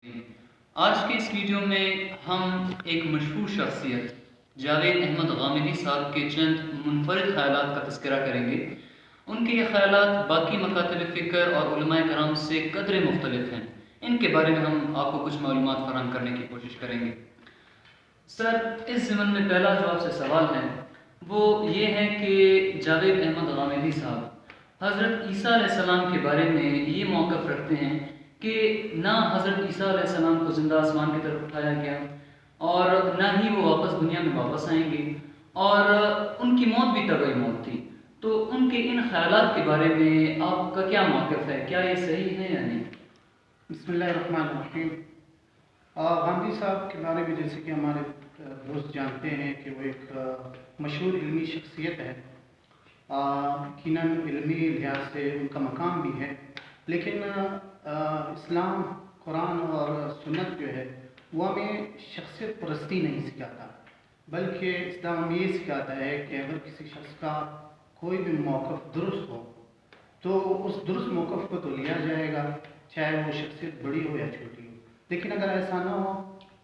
آج کے اس ویڈیو میں ہم ایک مشہور شخصیت جاوید احمد غامدی صاحب کے چند منفرد خیالات کا تذکرہ کریں گے۔ ان کے یہ خیالات باقی مکاتب فکر اور علماء کرام سے قدرے مختلف ہیں۔ ان کے بارے میں ہم آپ کو کچھ معلومات فراہم کرنے کی کوشش کریں گے۔ سر، اس ضمن میں پہلا جو آپ سے سوال ہے وہ یہ ہے کہ جاوید احمد غامدی صاحب حضرت عیسیٰ علیہ السلام کے بارے میں یہ موقف رکھتے ہیں کہ نہ حضرت عیسیٰ علیہ السلام کو زندہ آسمان کی طرف اٹھایا گیا اور نہ ہی وہ واپس دنیا میں واپس آئیں گے، اور ان کی موت بھی طبعی موت تھی۔ تو ان کے ان خیالات کے بارے میں آپ کا کیا موقف ہے؟ کیا یہ صحیح ہے یا نہیں؟ بسم اللہ الرحمن الرحیم۔ غامدی صاحب کے بارے میں جیسے کہ ہمارے دوست جانتے ہیں کہ وہ ایک مشہور علمی شخصیت ہے۔ یقیناً علمی لحاظ سے ان کا مقام بھی ہے، لیکن اسلام، قرآن اور سنت جو ہے وہ ہمیں شخصیت پرستی نہیں سکھاتا، بلکہ اسلام ہمیں یہ سکھاتا ہے کہ اگر کسی شخص کا کوئی بھی موقف درست ہو تو اس درست موقف کو تو لیا جائے گا، چاہے وہ شخصیت بڑی ہو یا چھوٹی ہو۔ لیکن اگر ایسا نہ ہو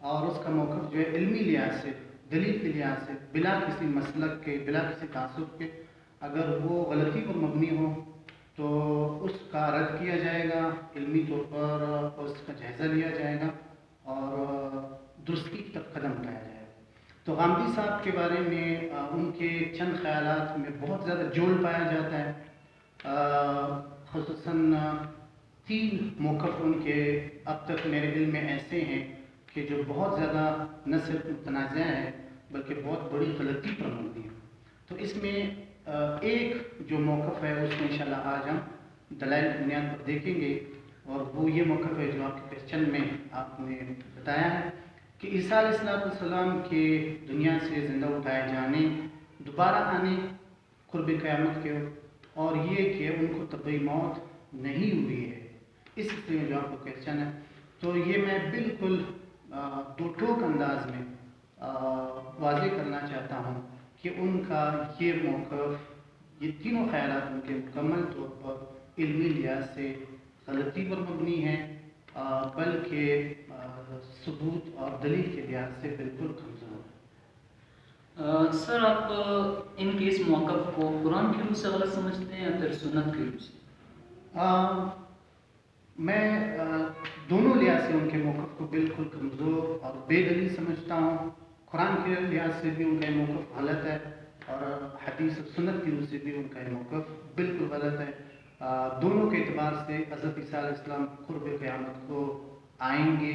اور اس کا موقف جو ہے علمی لحاظ سے، دلیل کے لحاظ سے، بلا کسی مسلک کے، بلا کسی تعصب کے، اگر وہ غلطی پر مبنی ہو تو اس کا رد کیا جائے گا، علمی طور پر اس کا جائزہ لیا جائے گا اور درستی کی طرف قدم اٹھایا جائے گا۔ تو غامدی صاحب کے بارے میں ان کے چند خیالات میں بہت زیادہ جول پایا جاتا ہے۔ خصوصاً 3 موقف ان کے اب تک میرے علم میں ایسے ہیں کہ جو بہت زیادہ نہ صرف متنازع ہیں بلکہ بہت بڑی غلطی پر مبنی ہیں۔ تو اس میں ایک جو موقف ہے اس میں انشاءاللہ آج ہم دلائل کی بنیاد پر دیکھیں گے، اور وہ یہ موقف ہے جو آپ کے کویسچن میں آپ نے بتایا ہے کہ عیسیٰ علیہ السلام کے دنیا سے زندہ اٹھائے جانے، دوبارہ آنے، قرب قیامت کے، اور یہ کہ ان کو طبعی موت نہیں ہوئی ہے۔ اس سلسلے میں جو آپ کو کویسچن ہے تو یہ میں بالکل دو ٹوک انداز میں واضح کرنا چاہتا ہوں کہ ان کا یہ موقف، یہ تینوں خیالات ان کے مکمل طور پر علمی لحاظ سے غلطی پر مبنی ہیں، بلکہ ثبوت اور دلیل کے لحاظ سے بالکل کمزور ہے۔ سر، آپ ان کے اس موقف کو قرآن کی روح سے غلط سمجھتے ہیں یا پھر سنت کی روح سے؟ میں دونوں لحاظ سے ان کے موقف کو بالکل کمزور اور بے دلیل سمجھتا ہوں۔ قرآن کے لحاظ سے بھی ان کا یہ موقف غلط ہے، اور حدیث اور سنت کی روح سے بھی ان کا یہ موقف بالکل غلط ہے۔ دونوں کے اعتبار سے حضرت عیسیٰ علیہ السلام قرب قیامت کو آئیں گے،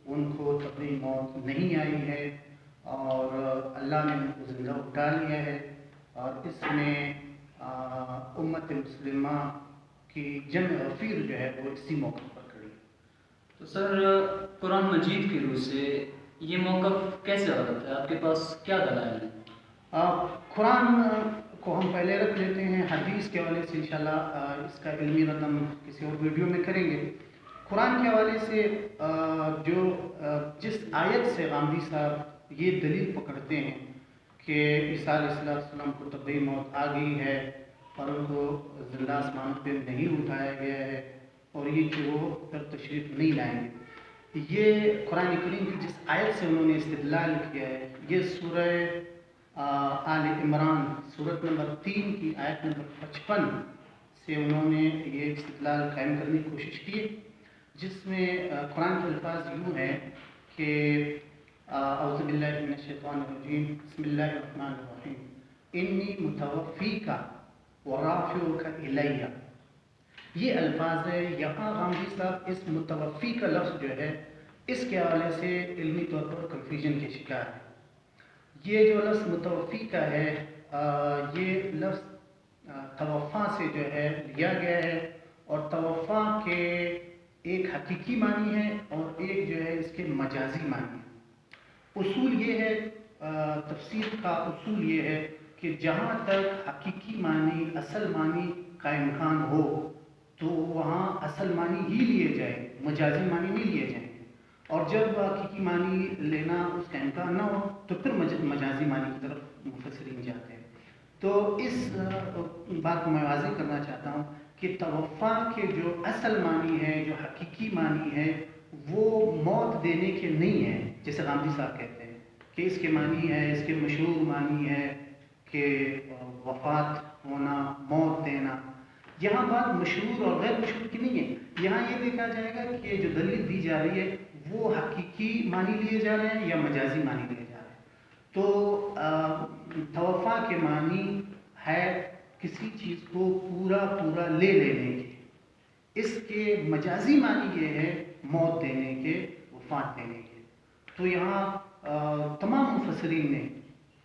ان کو طبعی موت نہیں آئی ہے اور اللہ نے ان کو زندہ اٹھا لیا ہے، اور اس میں امت مسلمہ کی جمع غفیر جو ہے وہ اسی موقع پر کھڑی ہے۔ تو سر، قرآن مجید کی روح سے یہ موقف کیسے غلط ہے؟ آپ کے پاس کیا دلائل ہیں؟ قرآن کو ہم پہلے رکھ لیتے ہیں، حدیث کے حوالے سے انشاءاللہ اس کا علمی رد ہم کسی اور ویڈیو میں کریں گے۔ قرآن کے حوالے سے جس آیت سے غامدی صاحب یہ دلیل پکڑتے ہیں کہ عیسیٰ علیہ السلام کو طبعی موت آ گئی ہے اور ان کو زندہ آسمان پہ نہیں اٹھایا گیا ہے، اور یہ کہ وہ پھر تشریف نہیں لائیں گے، یہ قرآن کریم کی جس آیت سے انہوں نے استدلال کیا ہے، یہ سورہ آل عمران سورت نمبر 3 کی آیت نمبر 55 سے انہوں نے یہ استدلال قائم کرنے کی کوشش کی، جس میں قرآن کے الفاظ یوں ہیں کہ اعوذ باللہ من الشیطان الرجیم، بسم اللہ الرحمن الرحیم، انی متوفیک ورافعک الیہ۔ یہ الفاظ ہے، یہاں غامدی صاحب اس متوفی کا لفظ جو ہے اس کے حوالے سے علمی طور پر کنفیوژن کے شکار ہے۔ یہ جو لفظ متوفی کا ہے، یہ لفظ توفا سے جو ہے لیا گیا ہے، اور توفا کے ایک حقیقی معنی ہے اور ایک جو ہے اس کے مجازی معنی ہے۔ اصول یہ ہے، تفسیر کا اصول یہ ہے کہ جہاں تک حقیقی معنی، اصل معنی کا امکان ہو تو وہاں اصل معنی ہی لیے جائیں، مجازی معنی نہیں لیے جائیں، اور جب حقیقی معنی لینا اس کا امکان نہ ہو تو پھر مجازی معنی کی طرف مفسرین جاتے ہیں۔ تو اس بات کو میں واضح کرنا چاہتا ہوں کہ توفا کے جو اصل معنی ہے، جو حقیقی معنی ہے، وہ موت دینے کے نہیں ہیں جیسے غامدی صاحب کہتے ہیں کہ اس کے معنی ہے، اس کے مشہور معنی ہے کہ وفات ہونا، موت دینا. یہاں بات مشہور اور غیر مشہور کی نہیں ہے. یہاں یہ دیکھا جائے گا کہ جو دلیل دی جا رہی ہے وہ حقیقی معنی لیے جا رہے ہیں یا مجازی معنی لیے جا رہے ہیں. تو توفع کے معنی ہے کسی چیز کو پورا پورا لے لینے کے. اس کے مجازی معنی یہ ہے موت دینے کے، وفات دینے کے. تو یہاں تمام مفسرین نے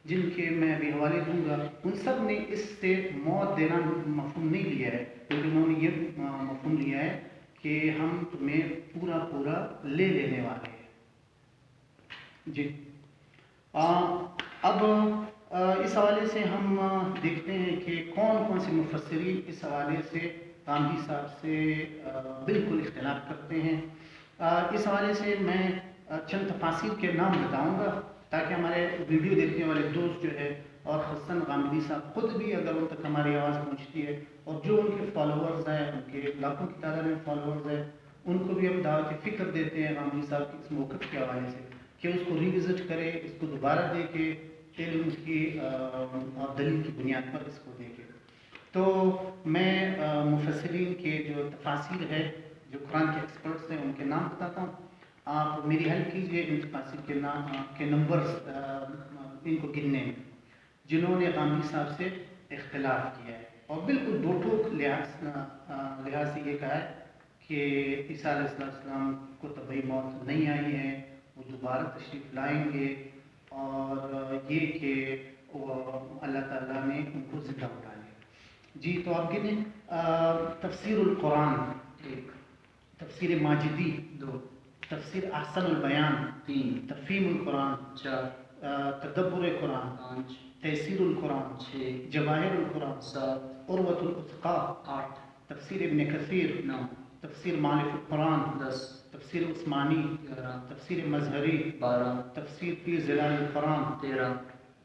جن کے میں ابھی حوالے دوں گا ان سب نے اس سے موت دینا مفہوم نہیں لیا ہے، کیونکہ انہوں نے یہ مفہوم لیا ہے کہ ہم تمہیں پورا پورا لے لینے والے ہیں. جی اب اس حوالے سے ہم دیکھتے ہیں کہ کون کون سے مفسرین اس حوالے سے غامدی صاحب سے بالکل اختلاف کرتے ہیں. اس حوالے سے میں چند تفاسیر کے نام بتاؤں گا تاکہ ہمارے ویڈیو دیکھنے والے دوست جو ہے اور خصوصاً غامدی صاحب خود بھی اگر ان تک ہماری آواز پہنچتی ہے اور جو ان کے فالوورز ہیں، ان کے لاکھوں کی تعداد میں فالوورز ہیں، ان کو بھی ہم دعوت فکر دیتے ہیں غامدی صاحب کی اس موقف کے حوالے سے کہ اس کو ریوزٹ کرے، اس کو دوبارہ دیکھے، علم کی اور دلیل کی بنیاد پر اس کو دیکھے. تو میں مفسرین کے جو تفاسیر ہے، جو قرآن کے ایکسپرٹس ہیں، ان کے نام بتاتا ہوں. آپ میری ہیلپ کیجئے ان تفاسیر کے نام کے نمبرز ان کو گننے میں جنہوں نے غامدی صاحب سے اختلاف کیا ہے اور بالکل دو ٹوک لحاظ سے یہ کہا ہے کہ عیسیٰ علیہ السلام کو طبعی موت نہیں آئی ہے، وہ دوبارہ تشریف لائیں گے، اور یہ کہ اللہ تعالیٰ نے ان کو زندہ اٹھا لیا. جی تو آپ گنیں. تفسیر القرآن 1، تفسیر ماجدی 2، تفسیر احسن البیان 3، تفہیم القرآن 4، تدبر قرآن 5، تیسیر القرآن 6، جواہر القرآن 7، عروۃ الوثقیٰ 8، تفسیر ابن کثیر 9، تفسیر معارف القرآن 10، تفسیر عثمانی 11، تفسیر مظہری 12، تفسیر پیر ظلال القرآن 13،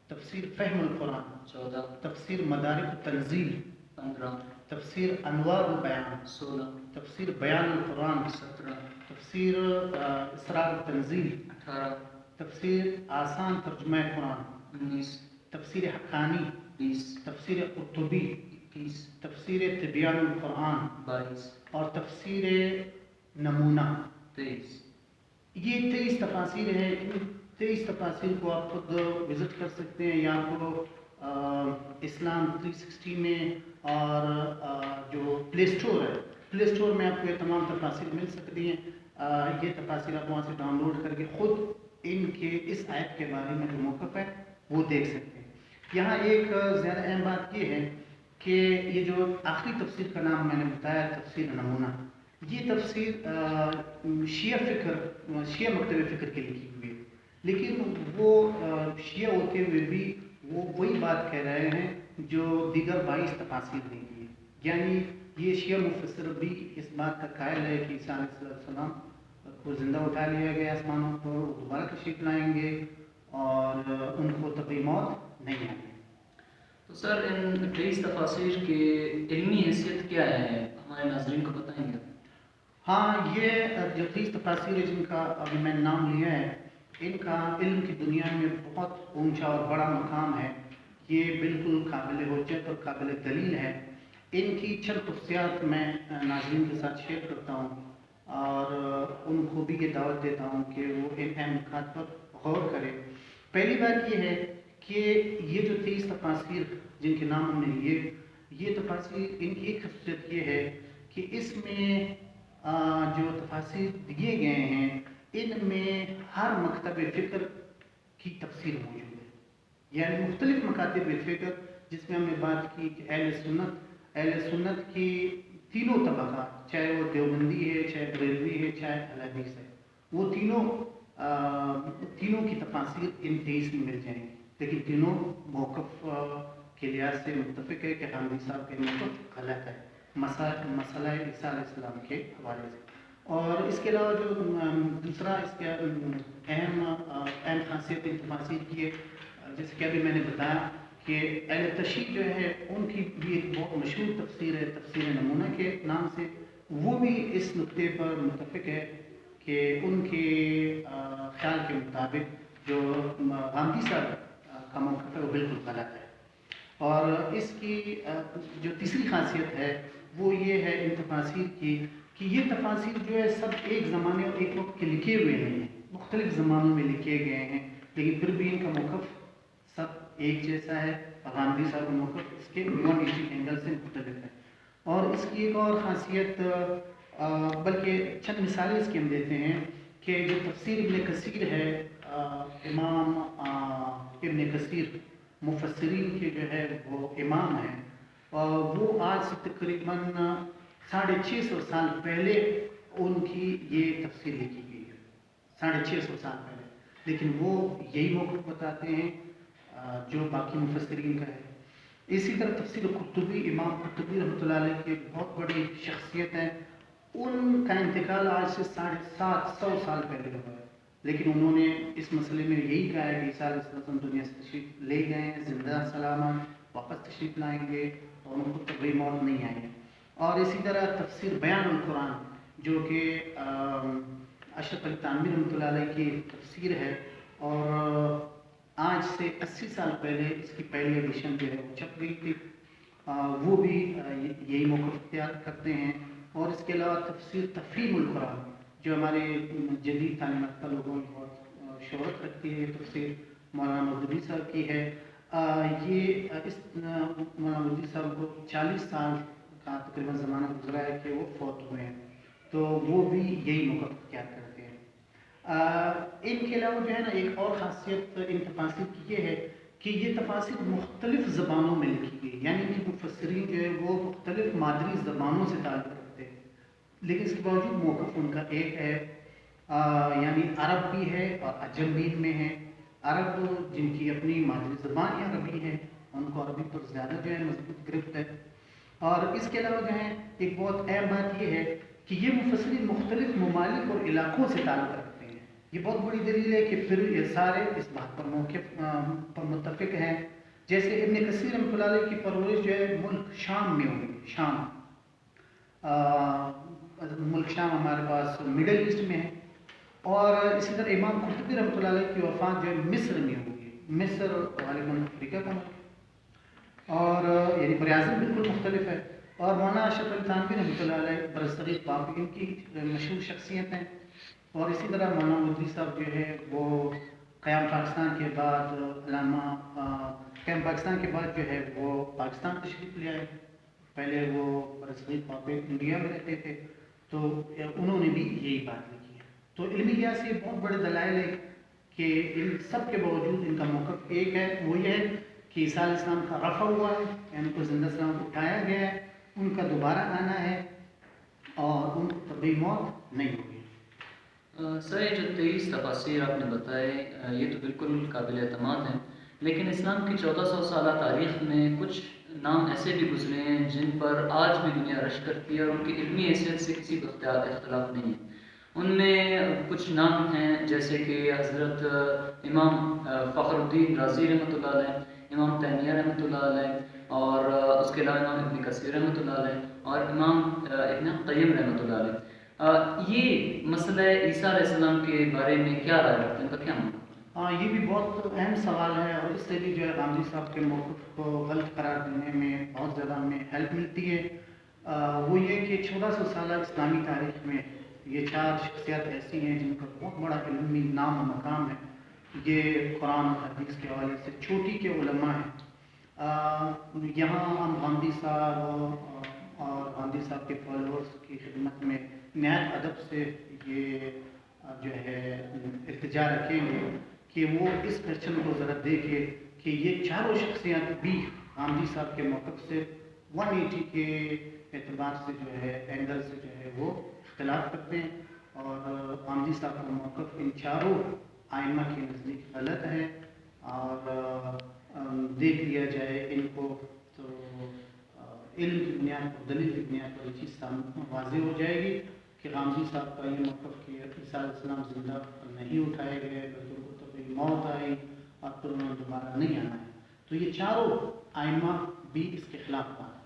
تفسیر فہم القرآن 14، تفسیر مدارک التنزیل 15، تفسیر انوار البیان 16، تفسیر بیان القرآن 17، تفسیر اسرار التنزیل 18، تفسیر آسان ترجمہ قرآن 19، تفسیر حقانی 20، تفسیر قرطبی 21، تفسیر تبیان القرآن 22، اور تفسیر نمونہ 23۔ یہ 23 تفاسیر ہیں. ان 23 تفاسیر کو آپ خود وزٹ کر سکتے ہیں یا آپ کو اسلام 360 میں اور جو پلے اسٹور ہے، پلے اسٹور میں آپ کو یہ تمام تفاسیر مل سکتی ہیں. یہ تفاسیر آپ وہاں سے ڈاؤن لوڈ کر کے خود ان کے اس آیت کے بارے میں جو موقف ہے وہ دیکھ سکتے ہیں. یہاں ایک زیادہ اہم بات یہ ہے کہ یہ جو آخری تفسیر کا نام میں نے بتایا تفسیر نمونہ، یہ تفسیر شیعہ مکتب فکر کے لکھی ہوئی ہے، لیکن وہ شیعہ ہوتے ہوئے بھی وہ وہی بات کہہ رہے ہیں جو دیگر 22 تفاسیر نے کی ہے. یعنی یہ شیعہ مفسر بھی اس بات کا قائل ہے کہ عیسیٰ علیہ السلام کو زندہ اٹھا لیا گیا آسمانوں پر، وہ دوبارہ تشریف لائیں گے اور ان کو طبعی موت نہیں آئی. تو سر ان 23 تفاسیر کے علمی حیثیت کیا ہے، ہمارے ناظرین کو بتائیں گے؟ ہاں، یہ جو 23 تفاسیر ہے جن کا ابھی میں نے نام لیا ہے، ان کا علم کی دنیا میں بہت اونچا اور بڑا مقام ہے. یہ بالکل قابل حجت اور قابل دلیل ہے. ان کی چند خصوصیات میں ناظرین کے ساتھ شیئر کرتا ہوں اور ان کو بھی یہ دعوت دیتا ہوں کہ وہ ان اہم نکات پر غور کریں. پہلی بات یہ ہے کہ یہ جو 23 تفاسیر جن کے نام ہم نے لیے، یہ تفاسیر ان کی ایک خصوصیت یہ ہے کہ اس میں جو تفاسیر دیے گئے ہیں ان میں ہر مکتب فکر کی تفسیر موجود ہے. یعنی مختلف مکاتب فکر جس میں ہم نے بات کی کہ اہل سنت کی تینوں طبقات، چاہے وہ دیوبندی ہے، چاہے بریلوی ہے، چاہے اہل حدیث ہے، وہ تینوں کی تفاسیر ان 23 میں مل جائیں گی. لیکن تینوں موقف کے لحاظ سے متفق ہے کہ غامدی صاحب کے موقف غلط ہے مسئلہ عیسیٰ علیہ السلام کے حوالے سے. اور اس کے علاوہ جو دوسرا اس کے اہم خاصیت تفاسیر کی ہے، جیسے کہ ابھی میں نے بتایا کہ اہل تشیع جو ہے ان کی بھی ایک بہت مشہور تفسیر ہے تفسیر نمونہ کے نام سے. وہ بھی اس نقطے پر متفق ہے کہ ان کے خیال کے مطابق جو غامدی صاحب کا موقف ہے وہ بالکل غلط ہے. اور اس کی جو تیسری خاصیت ہے وہ یہ ہے ان تفاسیر کی کہ یہ تفاسیر جو ہے سب ایک زمانے اور ایک وقت کے لکھے ہوئے نہیں ہیں، مختلف زمانوں میں لکھے گئے ہیں، لیکن پھر بھی ان کا موقف سب ایک جیسا ہے. غامدی صاحب کا موقف اس کے 180 اینگل سے مختلف ہے. اور اس کی ایک اور خاصیت بلکہ چند مثالیں اس کی ہم دیتے ہیں کہ جو تفسیر ابن کثیر ہے، امام ابن کثیر مفسرین کے جو ہے وہ امام ہیں، وہ آج سے تقریباً 650 سال پہلے ان کی یہ تفسیر لکھی گئی ہے، 650 سال پہلے. لیکن وہ یہی موقف بتاتے ہیں جو باقی مفسرین کا ہے. اسی طرح تفسیر قرطبی، امام قرطبی رحمۃ اللہ علیہ کی بہت بڑی شخصیت ہے، ان کا انتقال آج سے 750 سال پہلے ہوا ہے، لیکن انہوں نے اس مسئلے میں یہی کہا ہے کہ عیسیٰ علیہ السلام دنیا سے تشریف لے گئے ہیں، زندہ سلامت واپس تشریف لائیں گے اور ان کو طبعی موت نہیں آئی ہے. اور اسی طرح تفسیر بیان القرآن جو کہ اشرف علی تھانوی رحمۃ اللہ علیہ کی تفسیر ہے، اور آج سے 80 سال پہلے اس کی پہلی ایڈیشن جو ہے وہ چھپ گئی تھی، وہ بھی یہی موقف اختیار کرتے ہیں. اور اس کے علاوہ تفسیر تفہیم القرآن جو ہمارے جدید تعلیمات کا لوگوں میں بہت شہرت رکھتی ہے، یہ تفسیر مولانا مودودی صاحب کی ہے. یہ اس مولانا مودودی صاحب کو 40 سال کا تقریباً زمانہ گزرا ہے کہ وہ فوت ہوئے ہیں، تو وہ بھی یہی موقف اختیار کرتے ہیں. ان کے علاوہ جو ہے نا ایک اور خاصیت ان تفاسیر کی یہ ہے کہ یہ تفاسیر مختلف زبانوں میں لکھی گئی، یعنی کہ مفسرین جو ہے وہ مختلف مادری زبانوں سے تعلق رکھتے ہیں، لیکن اس کے باوجود موقف ان کا ایک ہے. یعنی عرب بھی ہے اور عجم بھی میں ہے. عرب جن کی اپنی مادری زبان عربی ہے، ان کو عربی پر زیادہ جو ہے مضبوط گرفت ہے. اور اس کے علاوہ جو ہے ایک بہت اہم بات یہ ہے کہ یہ مفسرین مختلف ممالک اور علاقوں سے تعلق رکھتے ہیں. یہ بہت بڑی دلیل ہے کہ پھر یہ سارے اس بات پر موقف پر متفق ہیں. جیسے ابن کثیر رحمۃ اللہ علیہ کی پرورش جو ہے ملک شام میں ہوئی. شام ملک شام ہمارے پاس مڈل ایسٹ میں ہے. اور اسی طرح امام قرطبی رحمۃ اللہ علیہ کی وفات جو ہے مصر میں ہوئی. مصر غالباً افریقہ کا ملک، اور یعنی براعظم بالکل مختلف ہے. اور مولانا اشرف علی تھانوی رحمۃ اللہ علیہ برصغیر پاک ان کی مشہور شخصیت ہیں. اور اسی طرح مولانا مودودی صاحب جو ہے وہ قیام پاکستان کے بعد قیام پاکستان کے بعد جو ہے وہ پاکستان تشریف لے آئے. پہلے وہ برصغیر پاک انڈیا میں رہتے تھے، تو انہوں نے بھی یہی بات لکھی ہے. تو علمی لحاظ سے بہت بڑے دلائل ہے کہ ان سب کے باوجود ان کا موقف ایک ہے، وہ یہ ہے کہ عیسیٰ علیہ السلام کا رفع ہوا ہے، یعنی ان کو زندہ سلامت اٹھایا گیا ہے، ان کا دوبارہ آنا ہے اور ان کو طبعی موت نہیں ہوئی. سر یہ جو 23 تفاسیر آپ نے بتائے یہ تو بالکل قابل اعتماد ہیں، لیکن اسلام کی 1400 سالہ تاریخ میں کچھ نام ایسے بھی گزرے ہیں جن پر آج بھی دنیا رشک کرتی ہے اور ان کی علمی حیثیت سے کسی کو اختلاف نہیں ہے. ان میں کچھ نام ہیں جیسے کہ حضرت امام فخر الدین رازی رحمۃ اللہ علیہ، امام تیمیہ رحمۃ اللہ علیہ، اور اس کے علاوہ امام ابن کثیر رحمۃ اللہ علیہ، اور امام ابن قیم رحمۃ اللہ علیہ. یہ مسئلہ عیسیٰ علیہ السلام کے بارے میں کیا رائے رکھتے ہیں، ان کا کیا مطلب؟ یہ بھی بہت اہم سوال ہے، اور اس سے بھی جو ہے غامدی صاحب کے موقف کو غلط قرار دینے میں بہت زیادہ ہمیں ہیلپ ملتی ہے. وہ یہ کہ 1400 سالہ اسلامی تاریخ میں یہ 4 شخصیات ایسی ہیں جن کا بہت بڑا علمی نام و مقام ہے. یہ قرآن و حدیث کے حوالے سے چوٹی کے علماء ہیں. یہاں ہم غامدی صاحب اور غامدی صاحب کے فالوورز کی خدمت میں نہایت ادب سے یہ جو ہے التجا رکھیں گے کہ وہ اس کوشچن کو ذرا دیکھے کہ یہ چاروں شخصیات بھی غامدی صاحب کے موقف سے 180 کے اعتبار سے جو ہے اینگل سے جو ہے وہ اختلاف کرتے ہیں. اور غامدی صاحب کا موقف ان چاروں آئمہ کے نزدیک غلط ہے، اور دیکھ لیا جائے ان کو تو علم کی بنیاد پر، دلیل کی بنیاد پر یہ چیز واضح ہو جائے گی کہ غامدی صاحب کا یہ موقف کہ عیسیٰ علیہ السلام زندہ نہیں اٹھائے گئے بلکہ ان کو طبعی موت آئی اور پھر انہوں نے دوبارہ نہیں آنا ہے. تو یہ چاروں آئمہ بھی اس کے خلاف بات